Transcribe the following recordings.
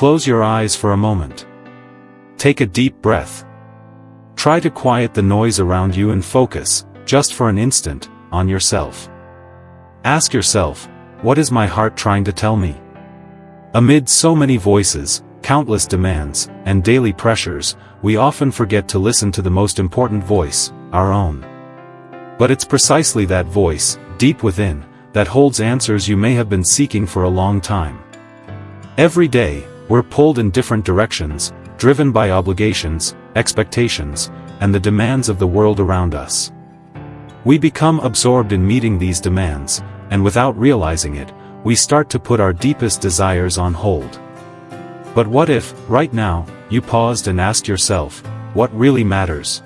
Close your eyes for a moment. Take a deep breath. Try to quiet the noise around you and focus, just for an instant, on yourself. Ask yourself, what is my heart trying to tell me? Amid so many voices, countless demands, and daily pressures, we often forget to listen to the most important voice, our own. But it's precisely that voice, deep within, that holds answers you may have been seeking for a long time. Every day, we're pulled in different directions, driven by obligations, expectations, and the demands of the world around us. We become absorbed in meeting these demands, and without realizing it, we start to put our deepest desires on hold. But what if, right now, you paused and asked yourself, what really matters?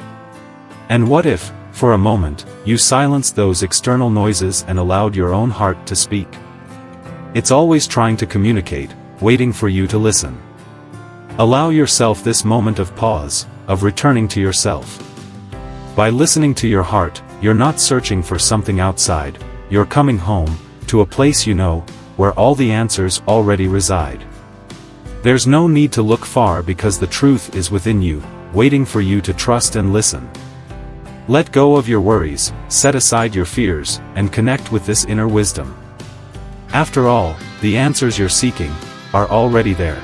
And what if, for a moment, you silenced those external noises and allowed your own heart to speak? It's always trying to communicate, waiting for you to listen. Allow yourself this moment of pause, of returning to yourself. By listening to your heart, you're not searching for something outside, you're coming home, to a place you know, where all the answers already reside. There's no need to look far because the truth is within you, waiting for you to trust and listen. Let go of your worries, set aside your fears, and connect with this inner wisdom. After all, the answers you're seeking are already there.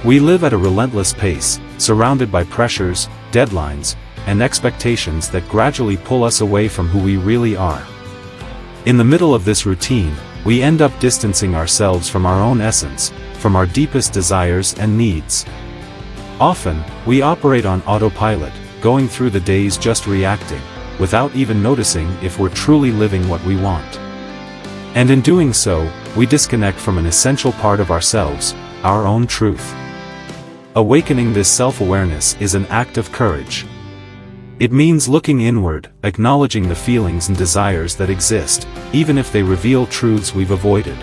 We live at a relentless pace, surrounded by pressures, deadlines, and expectations that gradually pull us away from who we really are. In the middle of this routine, we end up distancing ourselves from our own essence, from our deepest desires and needs. Often, we operate on autopilot, going through the days just reacting, without even noticing if we're truly living what we want. And in doing so, we disconnect from an essential part of ourselves, our own truth. Awakening this self-awareness is an act of courage. It means looking inward, acknowledging the feelings and desires that exist, even if they reveal truths we've avoided.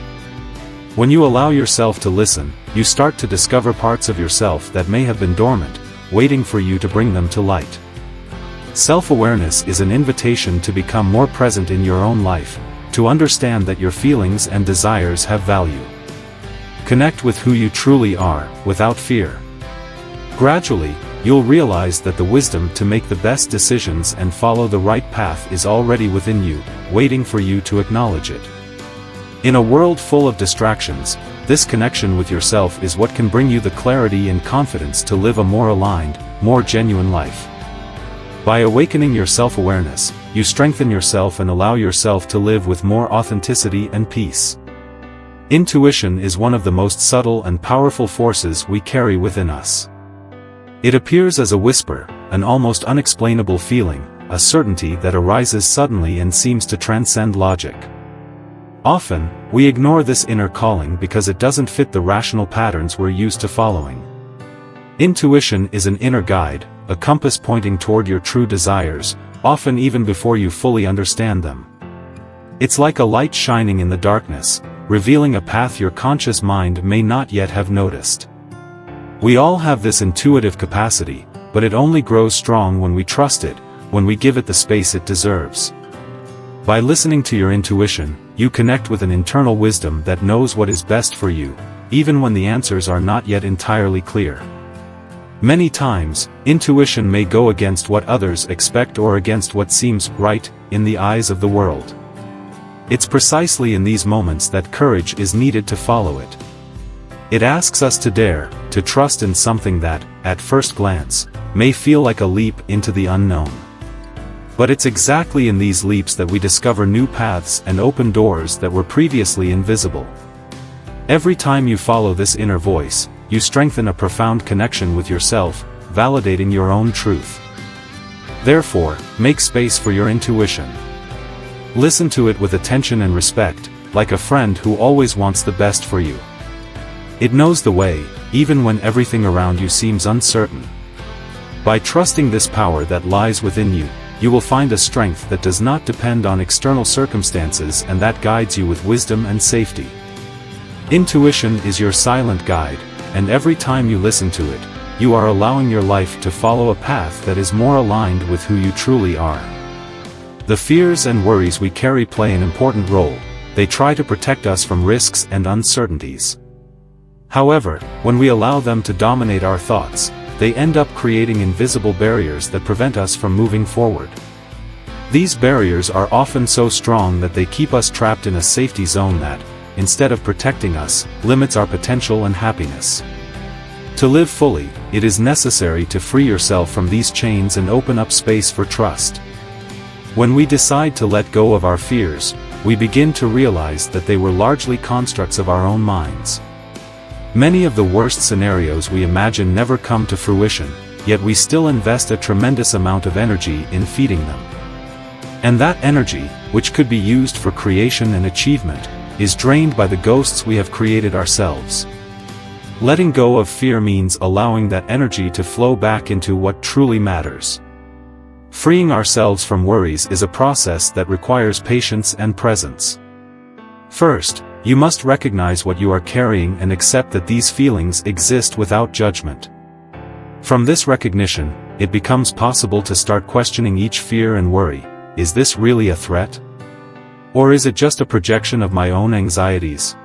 When you allow yourself to listen, you start to discover parts of yourself that may have been dormant, waiting for you to bring them to light. Self-awareness is an invitation to become more present in your own life, to understand that your feelings and desires have value. Connect with who you truly are, without fear. Gradually, you'll realize that the wisdom to make the best decisions and follow the right path is already within you, waiting for you to acknowledge it. In a world full of distractions, this connection with yourself is what can bring you the clarity and confidence to live a more aligned, more genuine life. By awakening your self-awareness, you strengthen yourself and allow yourself to live with more authenticity and peace. Intuition is one of the most subtle and powerful forces we carry within us. It appears as a whisper, an almost unexplainable feeling, a certainty that arises suddenly and seems to transcend logic. Often, we ignore this inner calling because it doesn't fit the rational patterns we're used to following. Intuition is an inner guide, a compass pointing toward your true desires, often even before you fully understand them. It's like a light shining in the darkness, revealing a path your conscious mind may not yet have noticed. We all have this intuitive capacity, but it only grows strong when we trust it, when we give it the space it deserves. By listening to your intuition, you connect with an internal wisdom that knows what is best for you, even when the answers are not yet entirely clear. Many times, intuition may go against what others expect or against what seems right in the eyes of the world. It's precisely in these moments that courage is needed to follow it. It asks us to dare, to trust in something that, at first glance, may feel like a leap into the unknown. But it's exactly in these leaps that we discover new paths and open doors that were previously invisible. Every time you follow this inner voice, you strengthen a profound connection with yourself, validating your own truth. Therefore, make space for your intuition. Listen to it with attention and respect, like a friend who always wants the best for you. It knows the way, even when everything around you seems uncertain. By trusting this power that lies within you, you will find a strength that does not depend on external circumstances and that guides you with wisdom and safety. Intuition is your silent guide, and every time you listen to it, you are allowing your life to follow a path that is more aligned with who you truly are. The fears and worries we carry play an important role. They try to protect us from risks and uncertainties. However, when we allow them to dominate our thoughts, they end up creating invisible barriers that prevent us from moving forward. These barriers are often so strong that they keep us trapped in a safety zone that, instead of protecting us, limits our potential and happiness. To live fully, it is necessary to free yourself from these chains and open up space for trust. When we decide to let go of our fears, we begin to realize that they were largely constructs of our own minds. Many of the worst scenarios we imagine never come to fruition, yet we still invest a tremendous amount of energy in feeding them. And that energy, which could be used for creation and achievement, is drained by the ghosts we have created ourselves. Letting go of fear means allowing that energy to flow back into what truly matters. Freeing ourselves from worries is a process that requires patience and presence. First, you must recognize what you are carrying and accept that these feelings exist without judgment. From this recognition, it becomes possible to start questioning each fear and worry. Is this really a threat? Or is it just a projection of my own anxieties?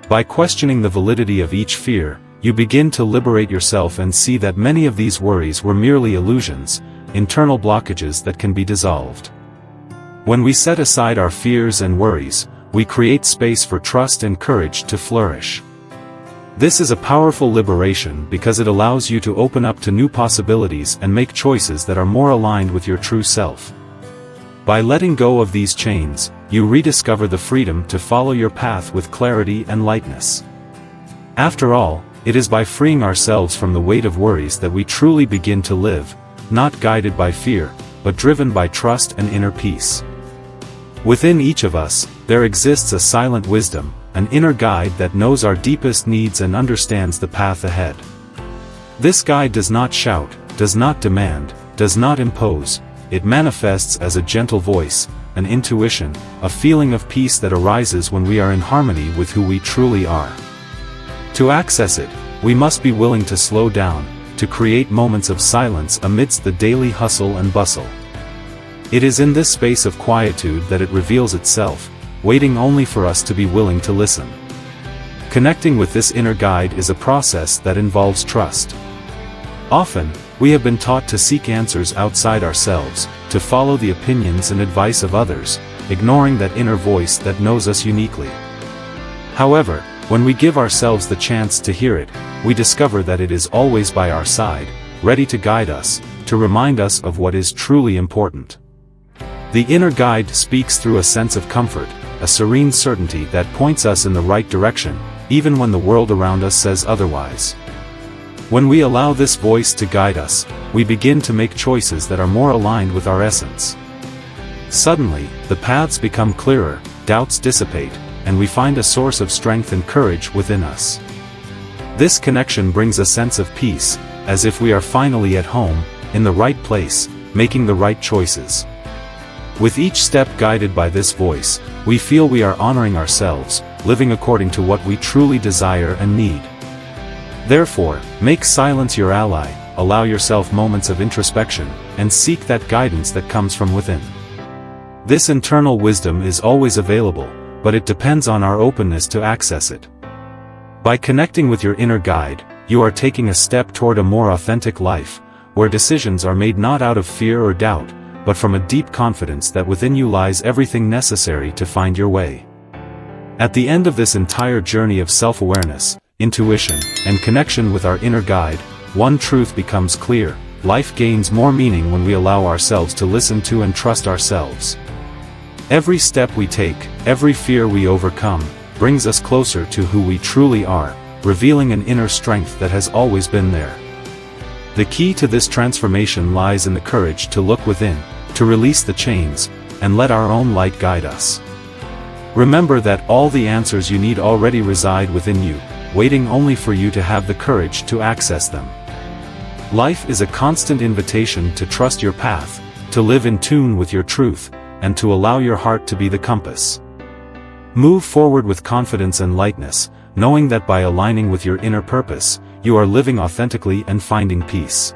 By questioning the validity of each fear, you begin to liberate yourself and see that many of these worries were merely illusions, internal blockages that can be dissolved. When we set aside our fears and worries, we create space for trust and courage to flourish. This is a powerful liberation because it allows you to open up to new possibilities and make choices that are more aligned with your true self. By letting go of these chains, you rediscover the freedom to follow your path with clarity and lightness. After all, it is by freeing ourselves from the weight of worries that we truly begin to live, not guided by fear, but driven by trust and inner peace. Within each of us, there exists a silent wisdom, an inner guide that knows our deepest needs and understands the path ahead. This guide does not shout, does not demand, does not impose. It manifests as a gentle voice, an intuition, a feeling of peace that arises when we are in harmony with who we truly are. To access it, we must be willing to slow down, to create moments of silence amidst the daily hustle and bustle. It is in this space of quietude that it reveals itself, waiting only for us to be willing to listen. Connecting with this inner guide is a process that involves trust. Often, we have been taught to seek answers outside ourselves, to follow the opinions and advice of others, ignoring that inner voice that knows us uniquely. However, when we give ourselves the chance to hear it, we discover that it is always by our side, ready to guide us, to remind us of what is truly important. The inner guide speaks through a sense of comfort, a serene certainty that points us in the right direction, even when the world around us says otherwise. When we allow this voice to guide us, we begin to make choices that are more aligned with our essence. Suddenly, the paths become clearer, doubts dissipate, and we find a source of strength and courage within us. This connection brings a sense of peace, as if we are finally at home, in the right place, making the right choices. With each step guided by this voice, we feel we are honoring ourselves, living according to what we truly desire and need. Therefore, make silence your ally, allow yourself moments of introspection, and seek that guidance that comes from within. This internal wisdom is always available, but it depends on our openness to access it. By connecting with your inner guide, you are taking a step toward a more authentic life, where decisions are made not out of fear or doubt, but from a deep confidence that within you lies everything necessary to find your way. At the end of this entire journey of self-awareness, intuition, and connection with our inner guide, one truth becomes clear: life gains more meaning when we allow ourselves to listen to and trust ourselves. Every step we take, every fear we overcome, brings us closer to who we truly are, revealing an inner strength that has always been there. The key to this transformation lies in the courage to look within, to release the chains, and let our own light guide us. Remember that all the answers you need already reside within you, waiting only for you to have the courage to access them. Life is a constant invitation to trust your path, to live in tune with your truth, and to allow your heart to be the compass. Move forward with confidence and lightness, knowing that by aligning with your inner purpose, you are living authentically and finding peace.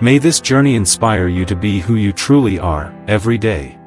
May this journey inspire you to be who you truly are, every day.